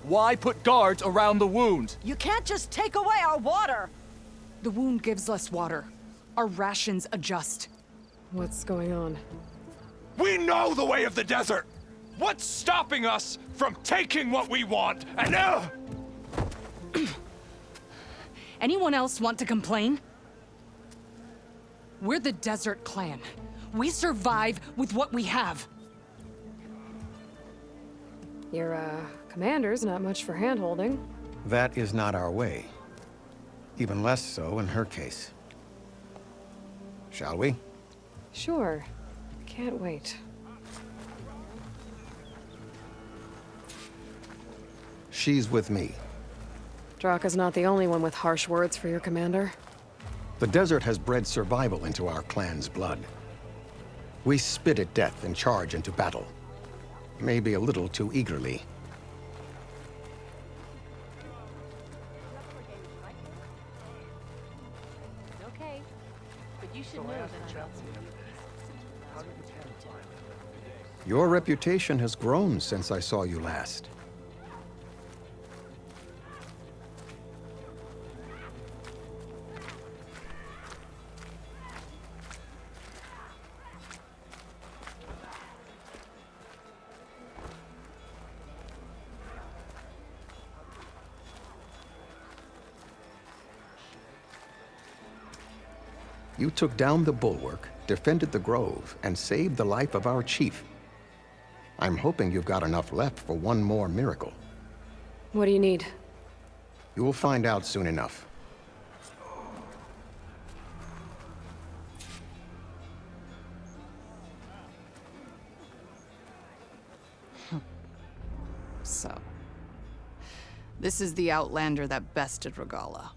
Why put guards around the wound? You can't just take away our water! The wound gives less water. Our rations adjust. What's going on? We know the way of the desert! What's stopping us from taking what we want? And Anyone else want to complain? We're the Desert Clan. We survive with what we have. Your, commander's not much for hand-holding. That is not our way. Even less so in her case. Shall we? Sure. Can't wait. She's with me. Draka's not the only one with harsh words for your commander. The desert has bred survival into our clan's blood. We spit at death and charge into battle. Maybe a little too eagerly. Okay, but you should know that Your reputation has grown since I saw you last. You took down the bulwark, defended the grove, and saved the life of our chief. I'm hoping you've got enough left for one more miracle. What do you need? You'll find out soon enough. So, this is the Outlander that bested Regala.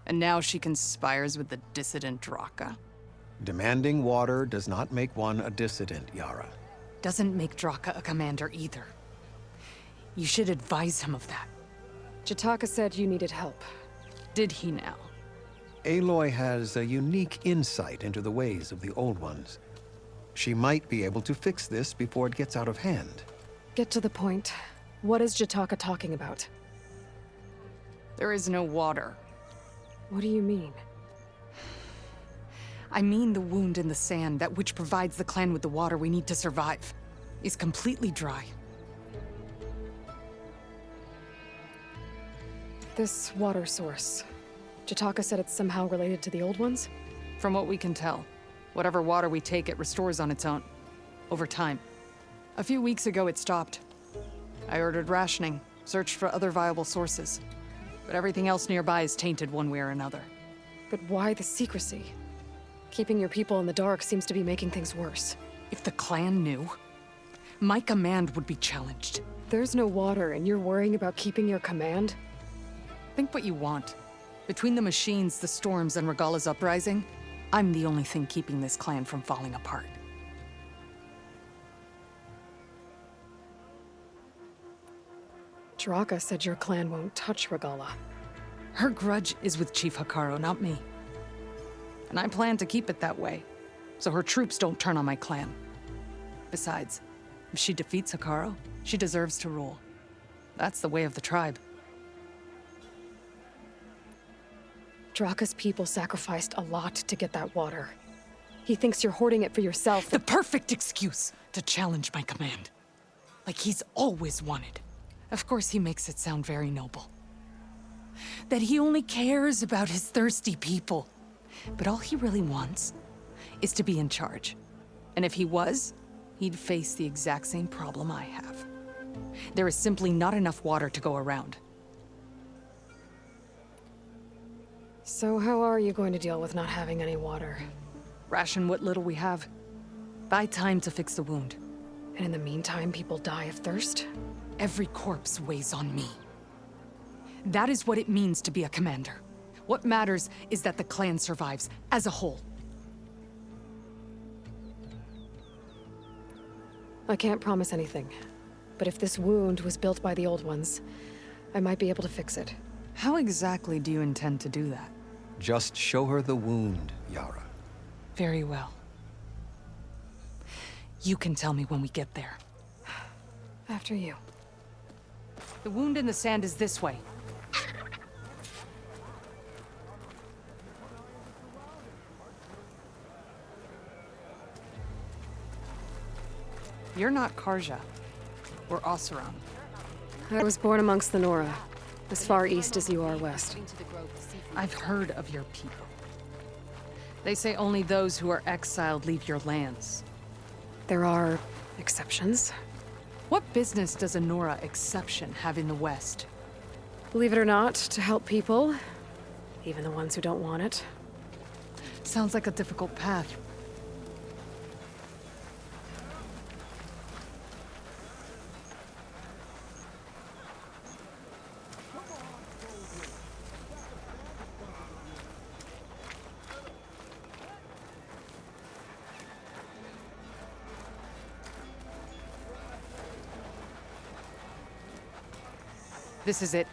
And now she conspires with the dissident Draka. Demanding water does not make one a dissident, Yara. Doesn't make Draka a commander either. You should advise him of that. Jataka said you needed help. Did he now? Aloy has a unique insight into the ways of the Old Ones. She might be able to fix this before it gets out of hand. Get to the point. What is Jataka talking about? There is no water. What do you mean? I mean the wound in the sand, that which provides the clan with the water we need to survive, is completely dry. This water source. Jataka said it's somehow related to the Old Ones? From what we can tell, whatever water we take, it restores on its own. Over time. A few weeks ago, it stopped. I ordered rationing, searched for other viable sources. But everything else nearby is tainted one way or another. But why the secrecy? Keeping your people in the dark seems to be making things worse. If the clan knew, my command would be challenged. There's no water and you're worrying about keeping your command? Think what you want. Between the machines, the storms, and Regala's uprising, I'm the only thing keeping this clan from falling apart. Draka said your clan won't touch Regala. Her grudge is with Chief Hekarro, not me. And I plan to keep it that way, so her troops don't turn on my clan. Besides, if she defeats Hekarro, she deserves to rule. That's the way of the tribe. Draka's people sacrificed a lot to get that water. He thinks you're hoarding it for yourself. The perfect excuse to challenge my command. Like he's always wanted. Of course he makes it sound very noble. That he only cares about his thirsty people. But all he really wants is to be in charge. And if he was, he'd face the exact same problem I have. There is simply not enough water to go around. So how are you going to deal with not having any water? Ration what little we have. Buy time to fix the wound. And in the meantime, people die of thirst? Every corpse weighs on me. That is what it means to be a commander. What matters is that the clan survives as a whole. I can't promise anything. But if this wound was built by the old ones, I might be able to fix it. How exactly do you intend to do that? Just show her the wound, Yara. Very well. You can tell me when we get there. After you. The wound in the sand is this way. You're not Karja, or Oseram. I was born amongst the Nora, as far east as you are west. I've heard of your people. They say only those who are exiled leave your lands. There are exceptions. What business does a Nora exception have in the West? Believe it or not, to help people, even the ones who don't want it. Sounds like a difficult path. This is it.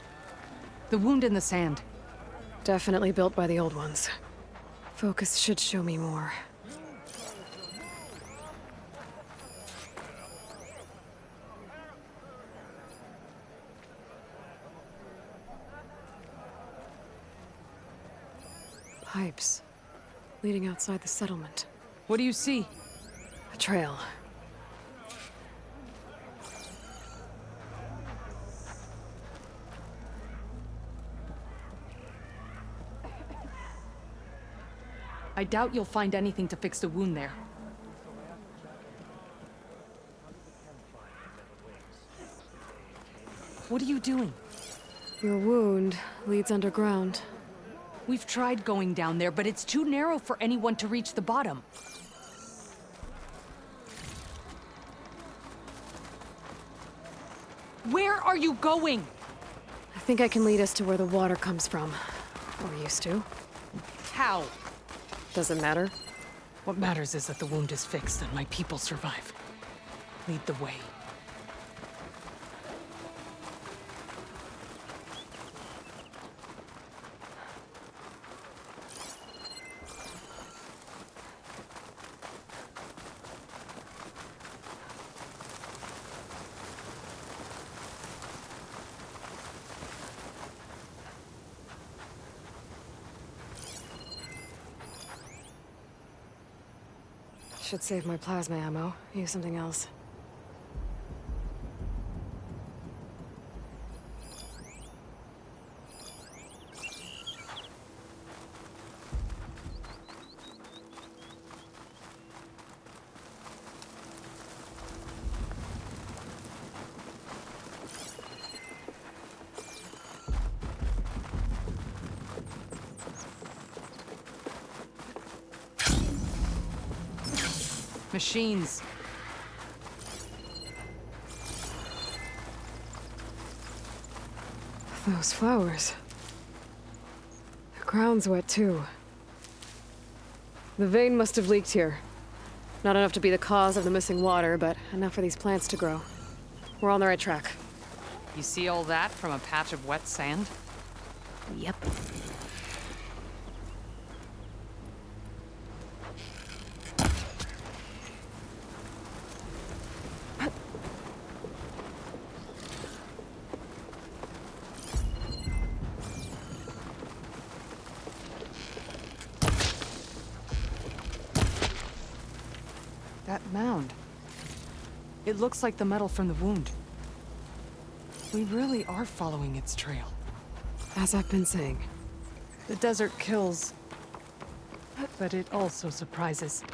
The wound in the sand. Definitely built by the old ones. Focus should show me more. Pipes. Leading outside the settlement. What do you see? A trail. I doubt you'll find anything to fix the wound there. What are you doing? Your wound leads underground. We've tried going down there, but it's too narrow for anyone to reach the bottom. Where are you going? I think I can lead us to where the water comes from. Or used to. How? Doesn't matter. What matters is that the wound is fixed and my people survive. Lead the way. Should save my plasma ammo. Use something else. Machines. Those flowers. The ground's wet too. The vein must have leaked here. Not enough to be the cause of the missing water, but enough for these plants to grow. We're on the right track. You see all that from a patch of wet sand? Yep. That mound. It looks like the metal from the wound. We really are following its trail. As I've been saying. The desert kills, but it also surprises.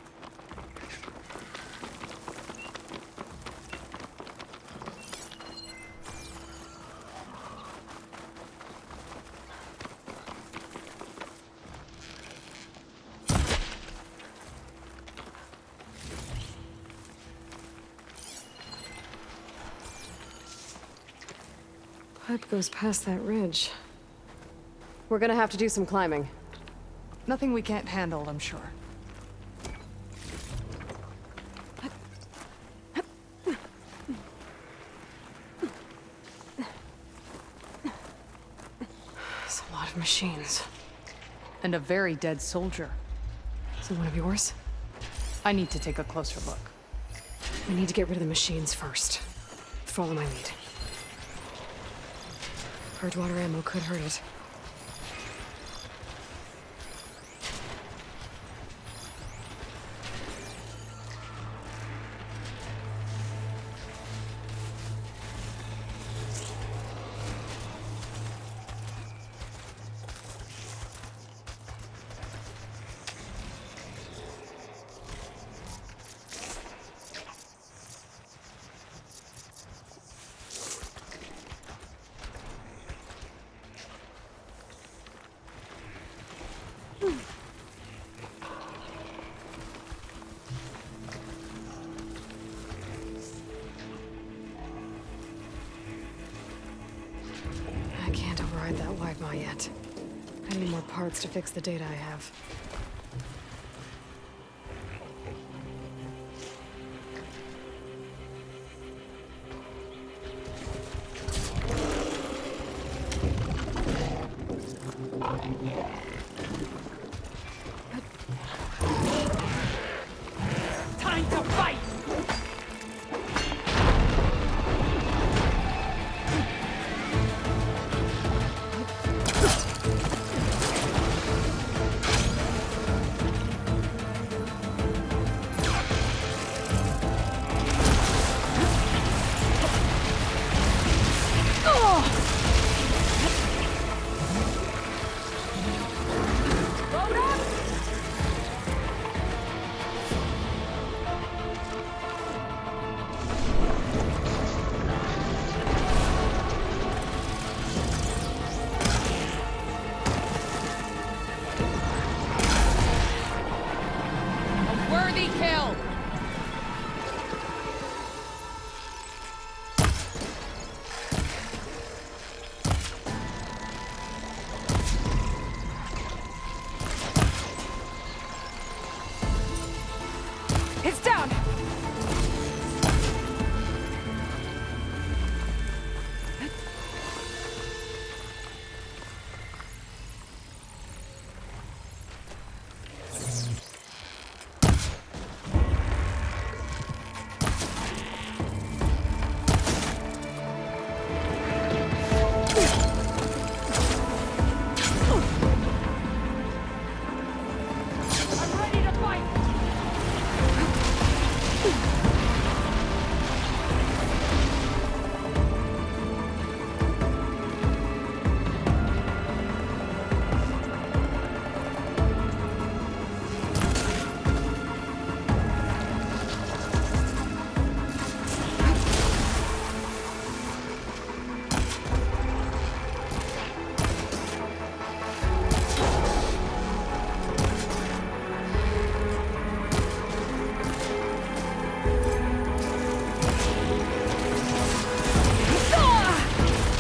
Pipe goes past that ridge. We're gonna have to do some climbing. Nothing we can't handle, I'm sure. of machines. And a very dead soldier. Is it one of yours? I need to take a closer look. We need to get rid of the machines first. Follow my lead. Purge water ammo could hurt it. I can't override that Wi-Fi yet. I need more parts to fix the data I have. Time to fight! Worthy kill! It's down! I'm ready to fight!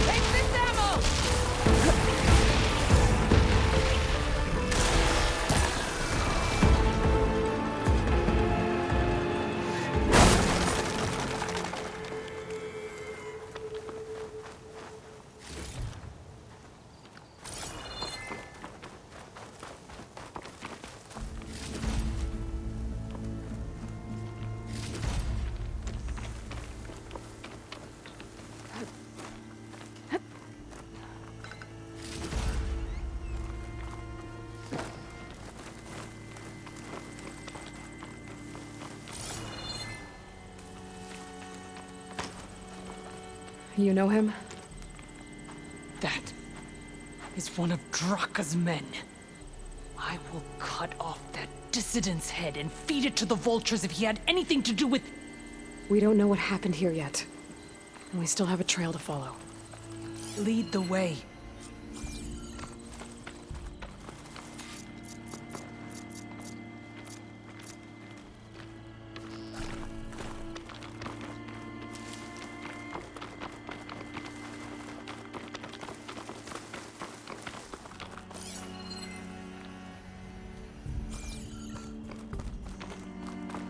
Take this ammo! You know him? That is one of Draka's men. I will cut off that dissident's head and feed it to the vultures if he had anything to do with... We don't know what happened here yet. And we still have a trail to follow. Lead the way.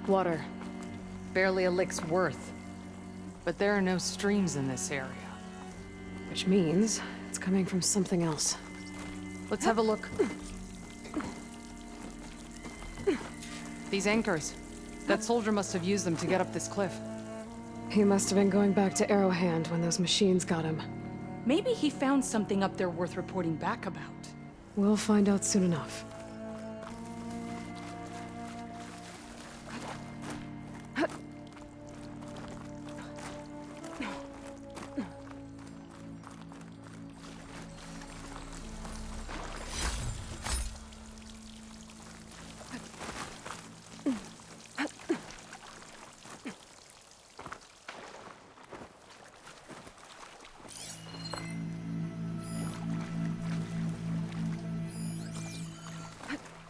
Water. Barely a lick's worth. But there are no streams in this area. Which means it's coming from something else. Let's have a look. These anchors. That soldier must have used them to get up this cliff. He must have been going back to Arrowhand when those machines got him. Maybe he found something up there worth reporting back about. We'll find out soon enough.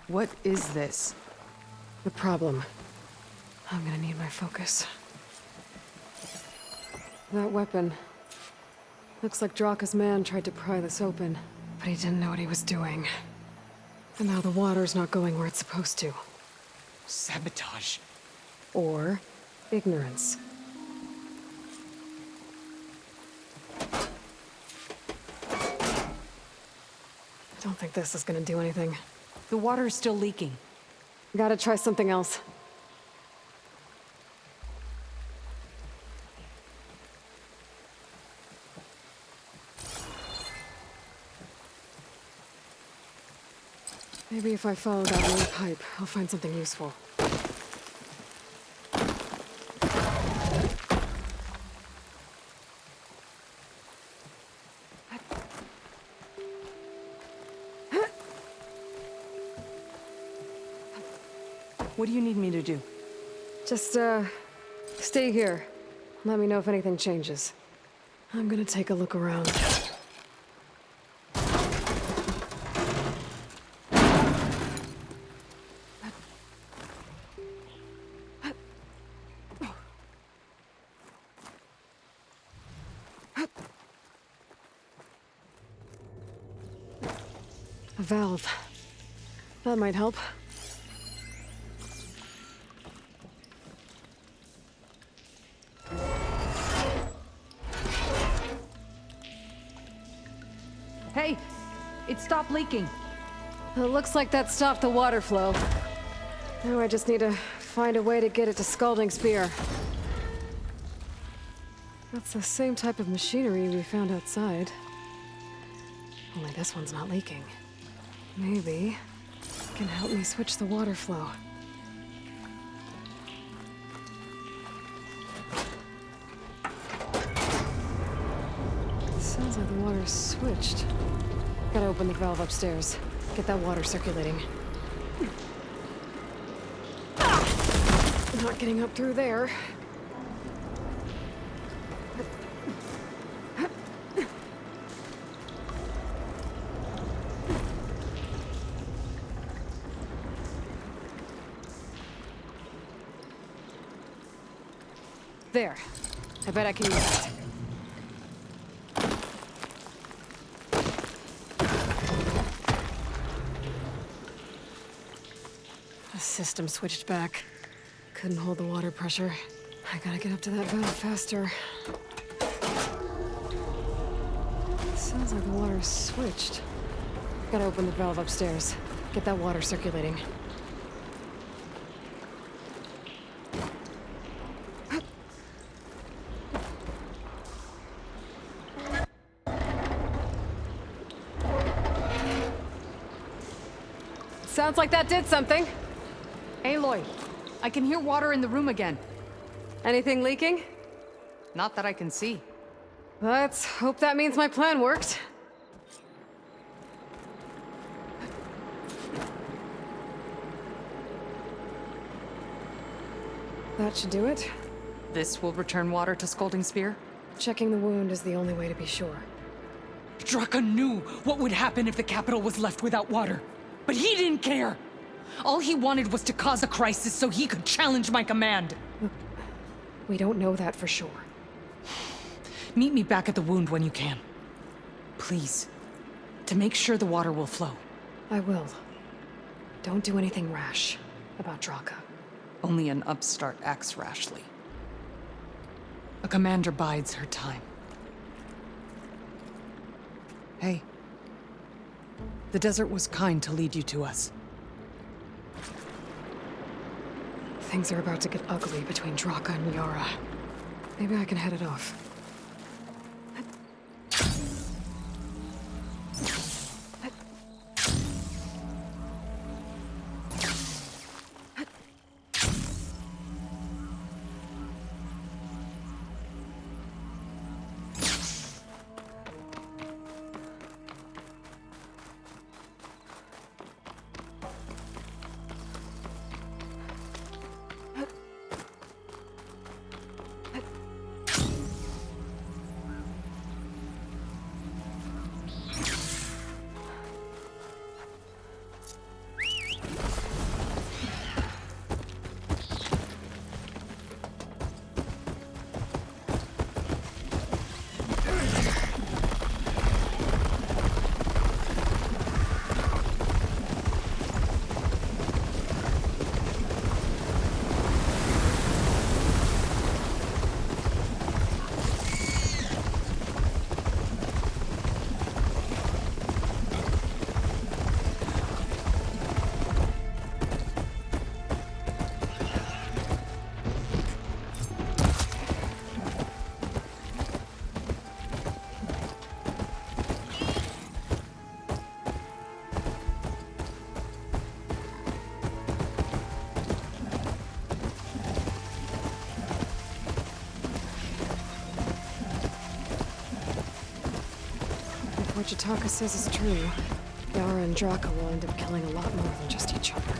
What is this? The problem. I'm gonna need my focus. That weapon. Looks like Draka's man tried to pry this open, but he didn't know what he was doing. And now the water's not going where it's supposed to. Sabotage. Or ignorance. I don't think this is gonna do anything. The water is still leaking. Gotta try something else. Maybe if I follow that one pipe, I'll find something useful. What do you need me to do? Just, stay here. Let me know if anything changes. I'm gonna take a look around. A valve. That might help. Hey! It stopped leaking. It looks like that stopped the water flow. Now I just need to find a way to get it to Scalding Spear. That's the same type of machinery we found outside. Only this one's not leaking. Maybe it can help me switch the water flow. Sounds like the water's switched. Gotta open the valve upstairs. Get that water circulating. Not getting up through there. There. I bet I can use it. The system switched back. Couldn't hold the water pressure. I gotta get up to that valve faster. Sounds like the water's switched. Gotta open the valve upstairs. Get that water circulating. Sounds like that did something. Aloy, I can hear water in the room again. Anything leaking? Not that I can see. Let's hope that means my plan worked. That should do it. This will return water to Scalding Spear? Checking the wound is the only way to be sure. Draka knew what would happen if the capital was left without water. But he didn't care! All he wanted was to cause a crisis so he could challenge my command. Look, we don't know that for sure. Meet me back at the wound when you can. Please. To make sure the water will flow. I will. Don't do anything rash about Draka. Only an upstart acts rashly. A commander bides her time. Hey. The desert was kind to lead you to us. Things are about to get ugly between Draka and Yara. Maybe I can head it off. What Jataka says is true. Yara and Draka will end up killing a lot more than just each other.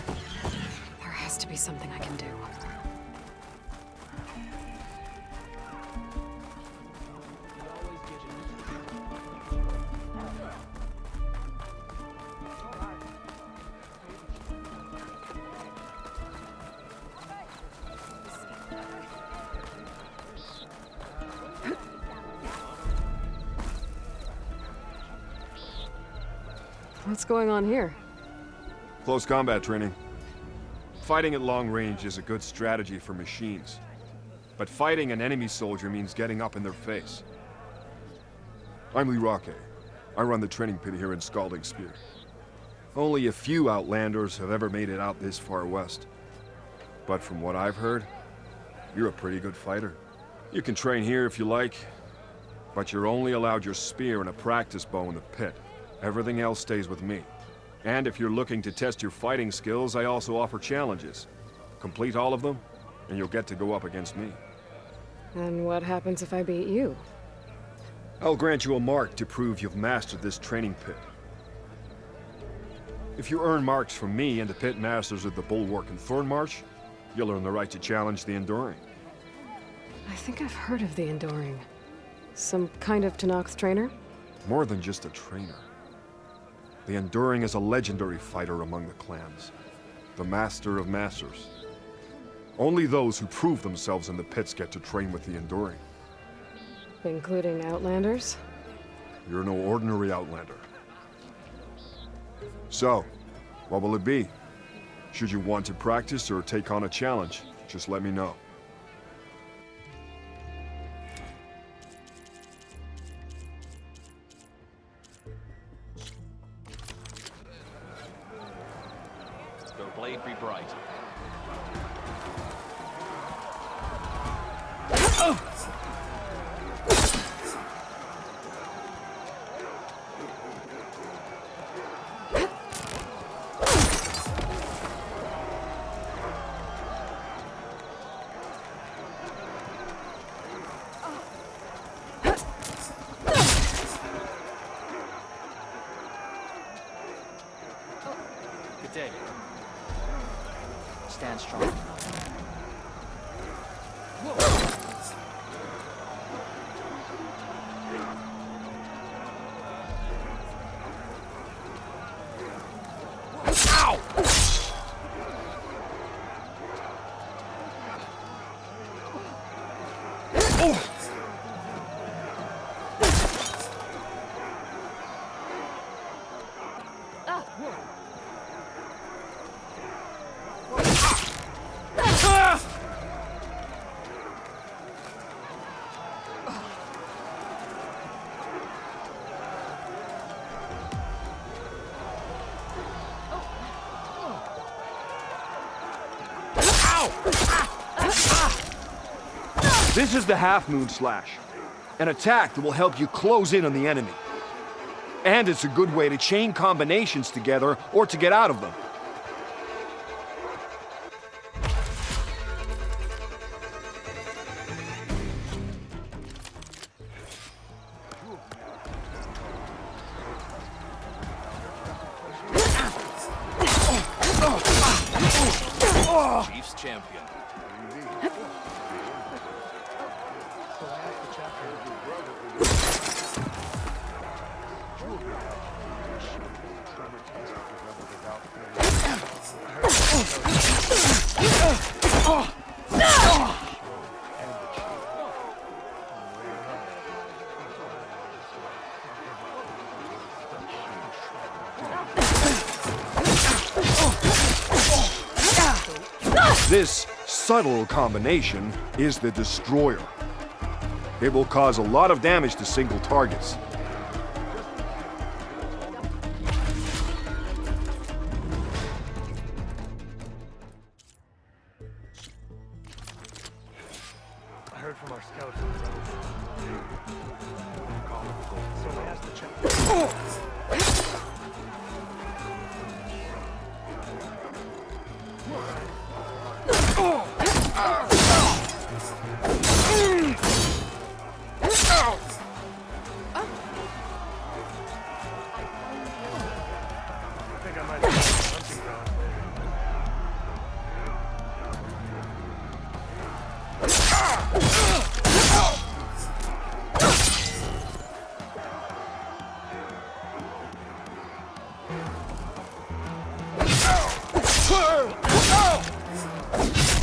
There has to be something I can do. What's going on here? Close combat training. Fighting at long range is a good strategy for machines. But fighting an enemy soldier means getting up in their face. I'm Lee Roque. I run the training pit here in Scalding Spear. Only a few Outlanders have ever made it out this far west. But from what I've heard, you're a pretty good fighter. You can train here if you like, but you're only allowed your spear and a practice bow in the pit. Everything else stays with me. And if you're looking to test your fighting skills, I also offer challenges. Complete all of them, and you'll get to go up against me. And what happens if I beat you? I'll grant you a mark to prove you've mastered this training pit. If you earn marks from me and the pit masters of the Bulwark and Thornmarsh, you'll earn the right to challenge the Enduring. I think I've heard of the Enduring. Some kind of Tenakth trainer? More than just a trainer. The Enduring is a legendary fighter among the clans. The Master of Masters. Only those who prove themselves in the pits get to train with the Enduring. Including Outlanders? You're no ordinary Outlander. So, what will it be? Should you want to practice or take on a challenge, just let me know. Your blade be bright. Good day. Stand strong. This is the half-moon slash. An attack that will help you close in on the enemy. And it's a good way to chain combinations together or to get out of them. Chiefs champion. This subtle combination is the Destroyer. It will cause a lot of damage to single targets. I heard from our scouts. So I asked the chap. I think I might have hunting ground.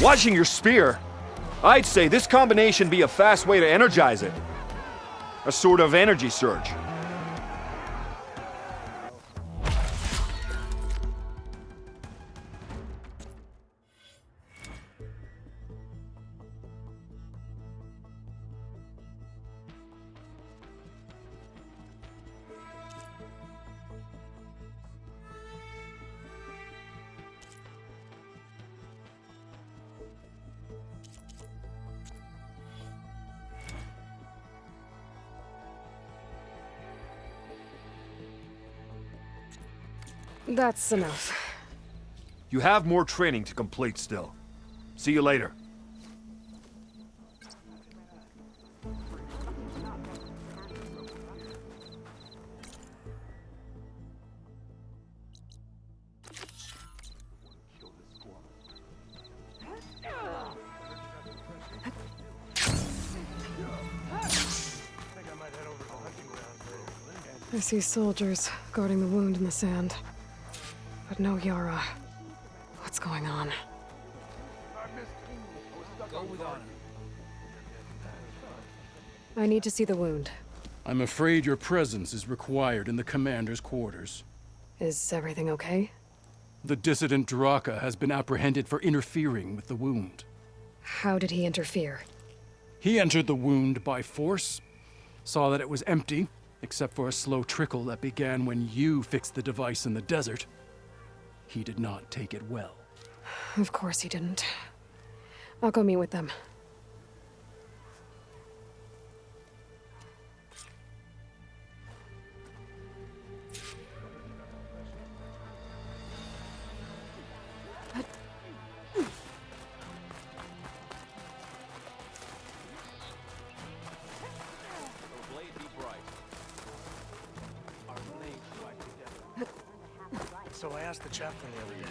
Watching your spear, I'd say this combination be a fast way to energize it. A sort of energy surge. That's enough. You have more training to complete still. See you later. I see soldiers guarding the wound in the sand. But no Yara. What's going on? I need to see the wound. I'm afraid your presence is required in the commander's quarters. Is everything okay? The dissident Draka has been apprehended for interfering with the wound. How did he interfere? He entered the wound by force, saw that it was empty, except for a slow trickle that began when you fixed the device in the desert. He did not take it well. Of course he didn't. I'll go meet with them. So I asked the chaplain the other day.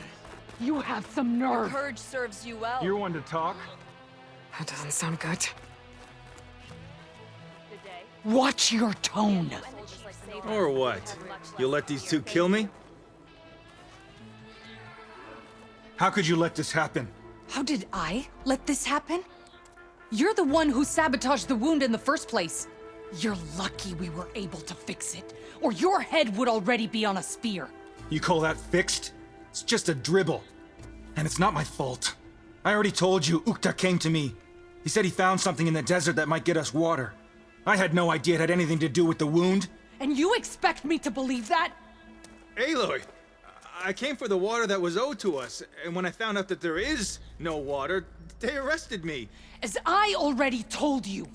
You have some nerve. Courage serves you well. You're one to talk? That doesn't sound good. Good day. Watch your tone. Or what? You'll let these two kill me? How could you let this happen? How did I let this happen? You're the one who sabotaged the wound in the first place. You're lucky we were able to fix it, or your head would already be on a spear. You call that fixed? It's just a dribble. And it's not my fault. I already told you, Ukta came to me. He said he found something in the desert that might get us water. I had no idea it had anything to do with the wound. And you expect me to believe that? Aloy! I came for the water that was owed to us, and when I found out that there is no water, they arrested me. As I already told you,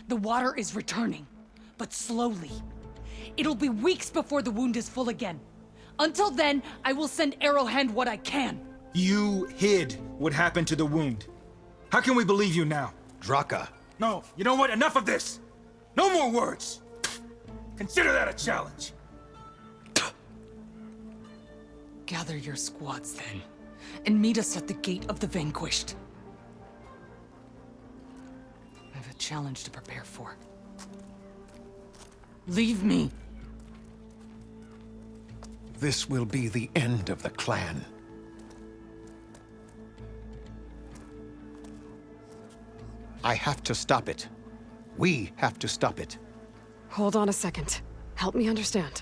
the water is returning, but slowly. It'll be weeks before the wound is full again. Until then, I will send Arrowhand what I can. You hid what happened to the wound. How can we believe you now? Draka. No, you know what? Enough of this! No more words! Consider that a challenge. Gather your squads then, and meet us at the Gate of the Vanquished. I have a challenge to prepare for. Leave me. This will be the end of the clan. I have to stop it. We have to stop it. Hold on a second. Help me understand.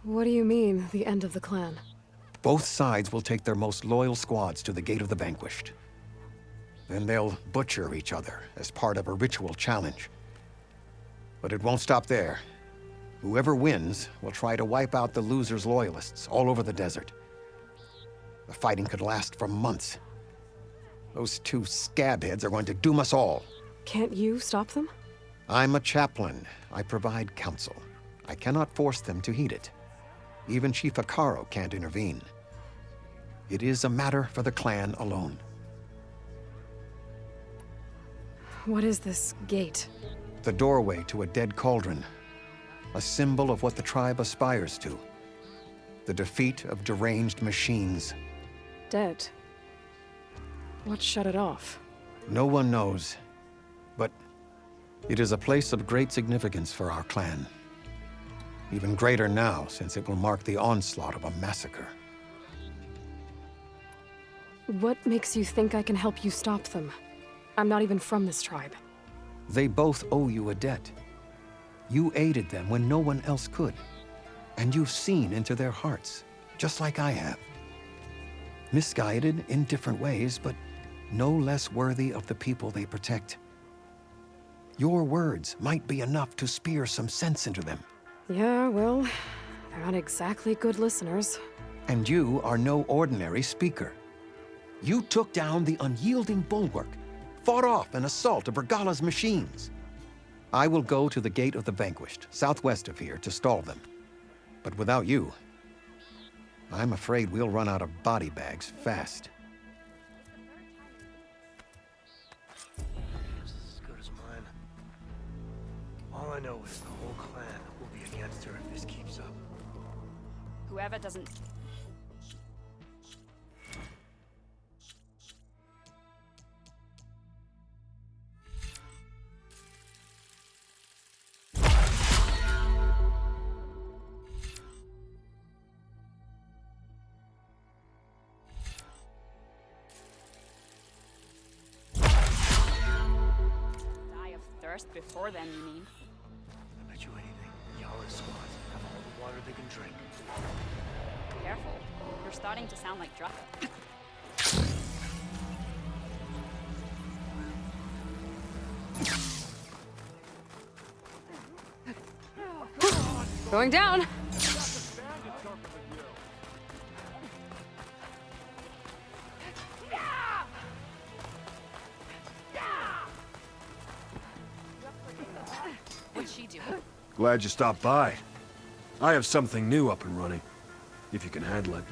What do you mean, the end of the clan? Both sides will take their most loyal squads to the Gate of the Vanquished. Then they'll butcher each other as part of a ritual challenge. But it won't stop there. Whoever wins will try to wipe out the loser's loyalists all over the desert. The fighting could last for months. Those two scabheads are going to doom us all. Can't you stop them? I'm a chaplain. I provide counsel. I cannot force them to heed it. Even Chief Akaro can't intervene. It is a matter for the clan alone. What is this gate? The doorway to a dead cauldron. A symbol of what the tribe aspires to. The defeat of deranged machines. Dead. What shut it off? No one knows. But it is a place of great significance for our clan. Even greater now, since it will mark the onslaught of a massacre. What makes you think I can help you stop them? I'm not even from this tribe. They both owe you a debt. You aided them when no one else could. And you've seen into their hearts, just like I have. Misguided in different ways, but no less worthy of the people they protect. Your words might be enough to spear some sense into them. Yeah, well, they're not exactly good listeners. And you are no ordinary speaker. You took down the unyielding bulwark, fought off an assault of Regala's machines. I will go to the Gate of the Vanquished, southwest of here, to stall them. But without you, I'm afraid we'll run out of body bags fast. It's as good as mine. All I know is the whole clan will be against her if this keeps up. Whoever doesn't... die of thirst before then, you mean? I bet you anything, Yala's squads have all the water they can drink. Careful. You're starting to sound like Draka. Going down! What'd she do? Glad you stopped by. I have something new up and running, if you can handle it.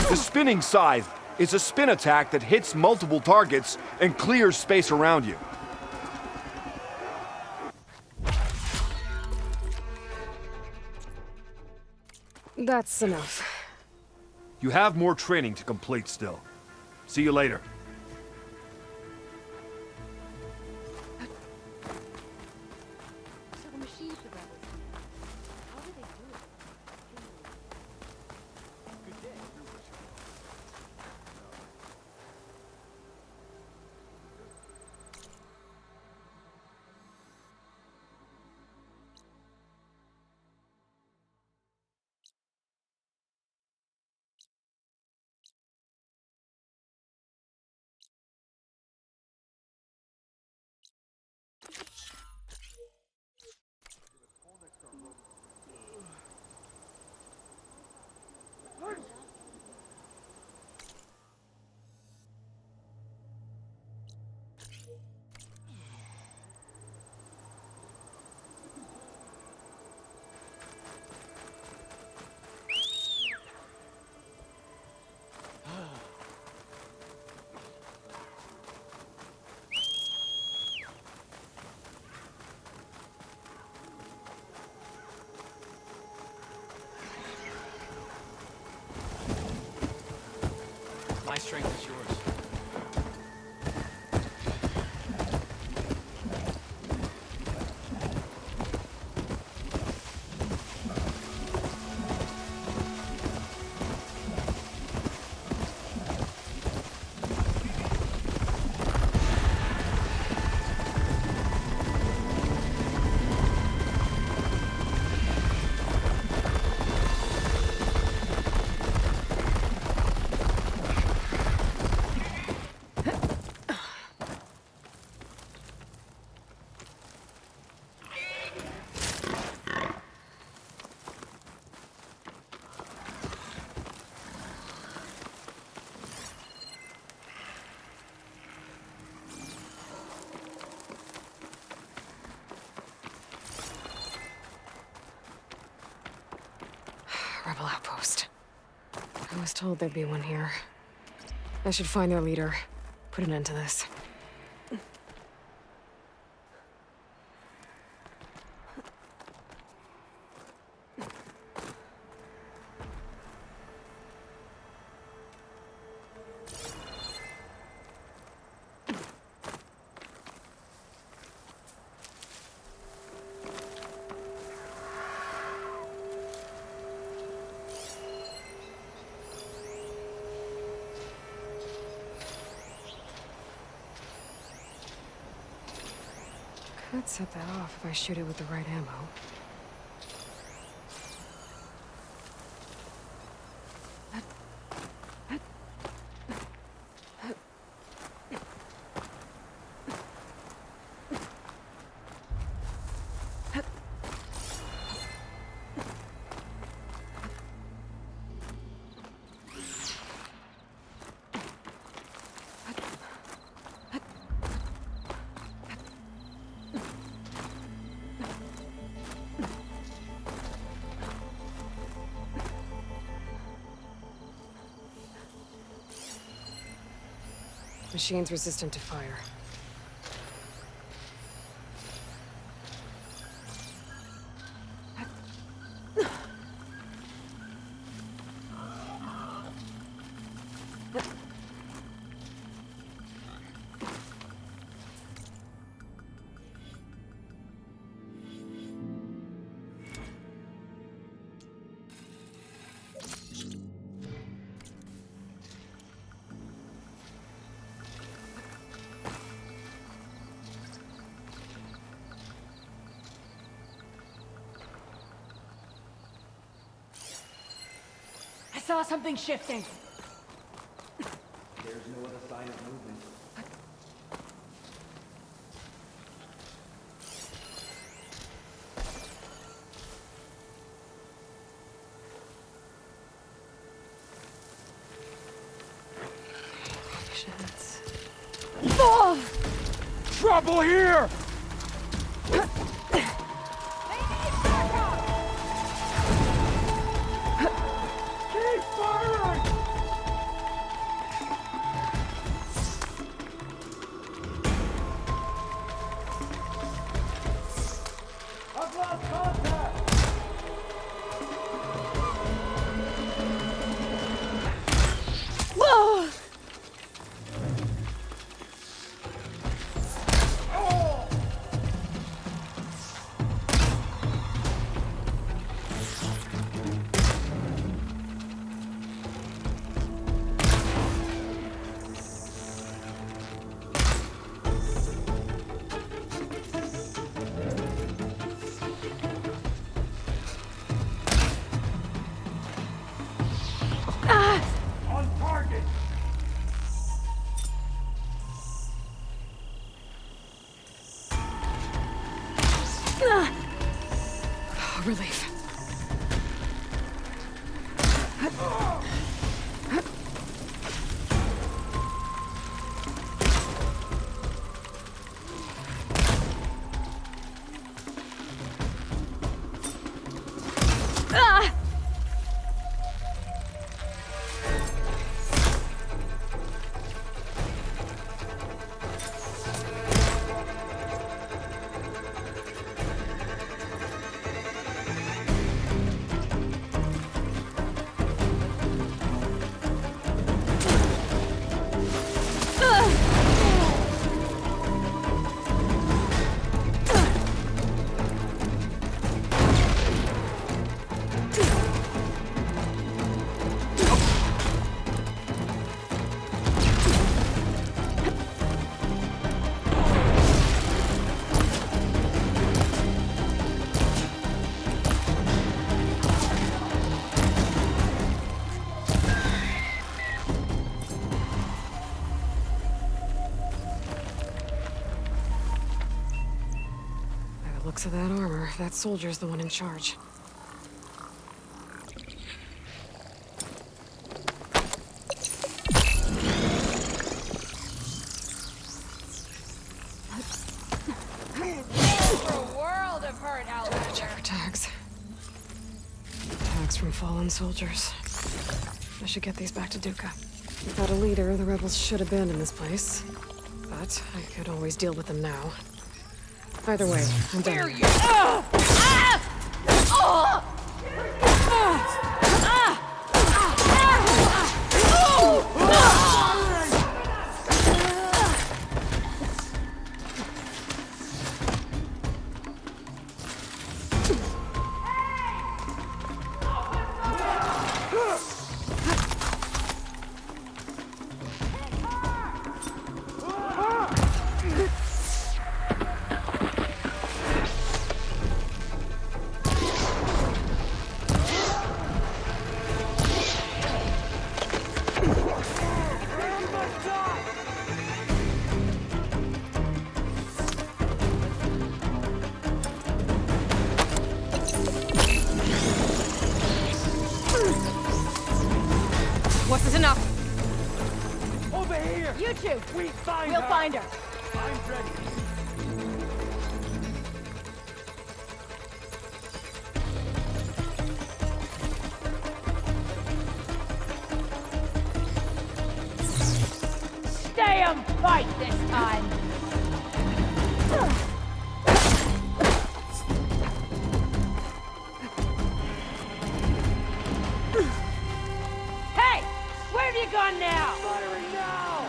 The spinning scythe is a spin attack that hits multiple targets and clears space around you. That's enough. You have more training to complete still. See you later. So the machines the rebels. How do they do it? Rebel outpost. I was told there'd be one here. I should find their leader. Put an end to this. Could set that off if I shoot it with the right ammo. Machine's resistant to fire. I saw something shifting. There's no other sign of movement. Trouble here! Relief. Looks of that armor, that soldier's the one in charge. For a world of hurt out there. Check for tags. Tag Artifacts from fallen soldiers. I should get these back to Duca. Without a leader, the rebels should abandon this place. But I could always deal with them now. Either way, I'm done. Where you? Wasn't enough. Over here! You two. We'll find We'll find her. I'm ready. Stay and fight this time. Hey! Where have you gone now? Firing now!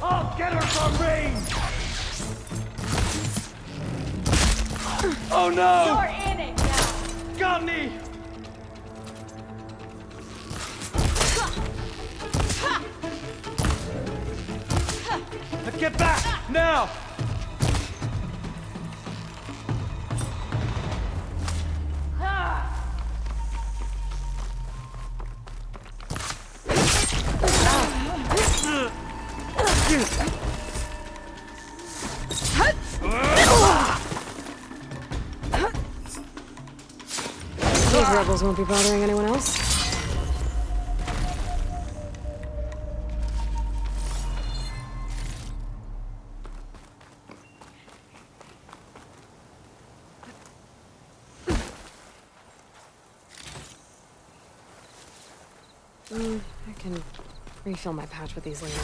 I'll get her from range! Oh no! You're in it now. Got me! Get back! Now! These rebels won't be bothering anyone else. I can refill my pouch with these later.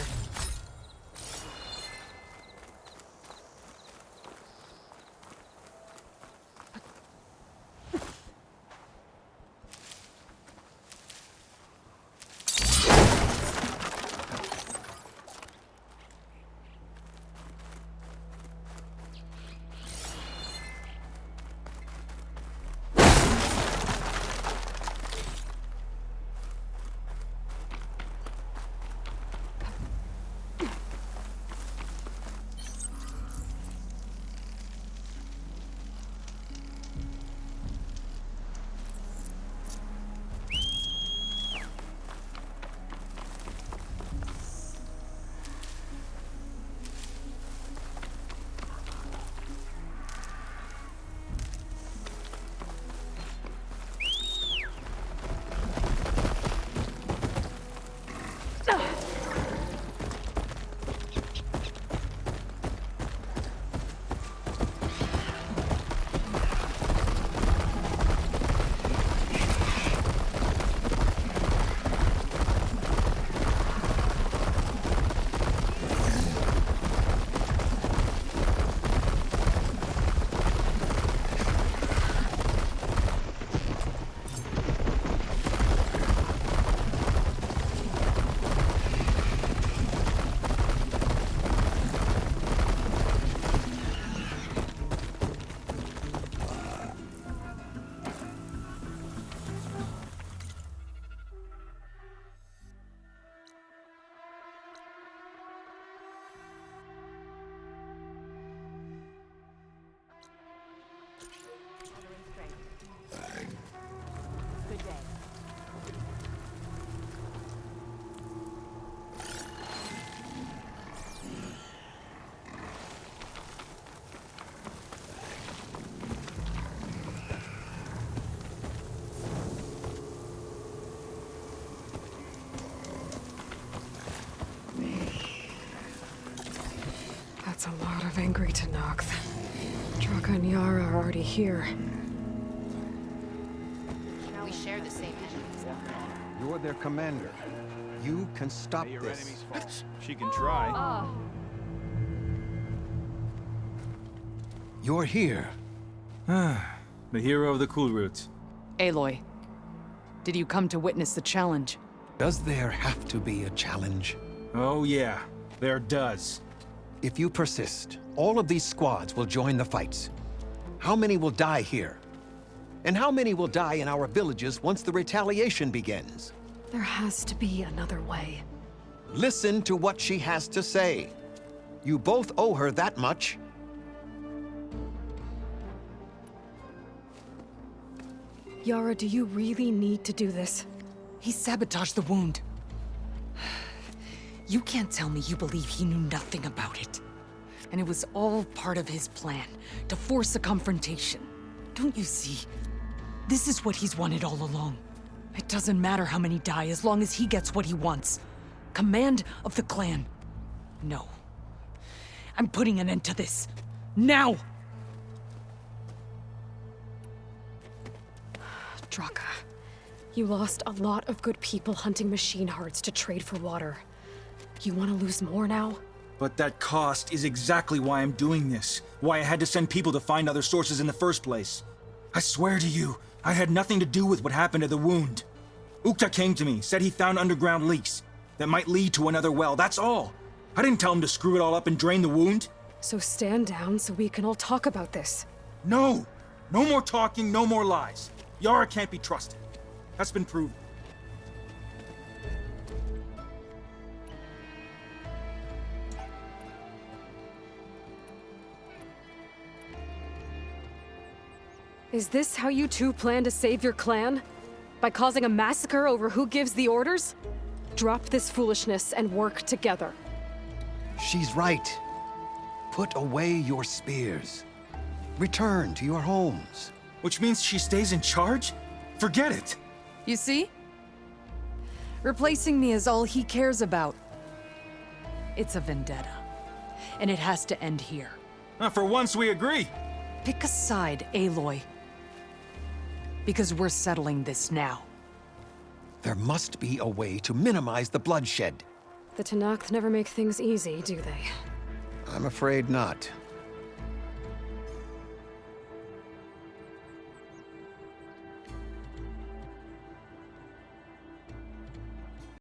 angry Tenakth. Draka and Yara are already here. We share the same enemies. You're their commander. You can stop Your this. enemy's fault. She can try. You're here. The hero of the cool route. Aloy, did you come to witness the challenge? Does there have to be a challenge? Oh yeah, there does. If you persist, all of these squads will join the fights. How many will die here? And how many will die in our villages once the retaliation begins? There has to be another way. Listen to what she has to say. You both owe her that much. Yara, do you really need to do this? He sabotaged the wound. You can't tell me you believe he knew nothing about it. And it was all part of his plan, to force a confrontation. Don't you see? This is what he's wanted all along. It doesn't matter how many die as long as he gets what he wants. Command of the clan. No. I'm putting an end to this. Now! Draka, you lost a lot of good people hunting machine hearts to trade for water. You want to lose more now? But that cost is exactly why I'm doing this. Why I had to send people to find other sources in the first place. I swear to you, I had nothing to do with what happened to the wound. Ukta came to me, said he found underground leaks that might lead to another well, that's all. I didn't tell him to screw it all up and drain the wound. So stand down so we can all talk about this. No! No more talking, no more lies. Yara can't be trusted. That's been proven. Is this how you two plan to save your clan? By causing a massacre over who gives the orders? Drop this foolishness and work together. She's right. Put away your spears. Return to your homes. Which means she stays in charge? Forget it! You see? Replacing me is all he cares about. It's a vendetta. And it has to end here. For once we agree. Pick a side, Aloy. Because we're settling this now. There must be a way to minimize the bloodshed. The Tenakth never make things easy, do they? I'm afraid not.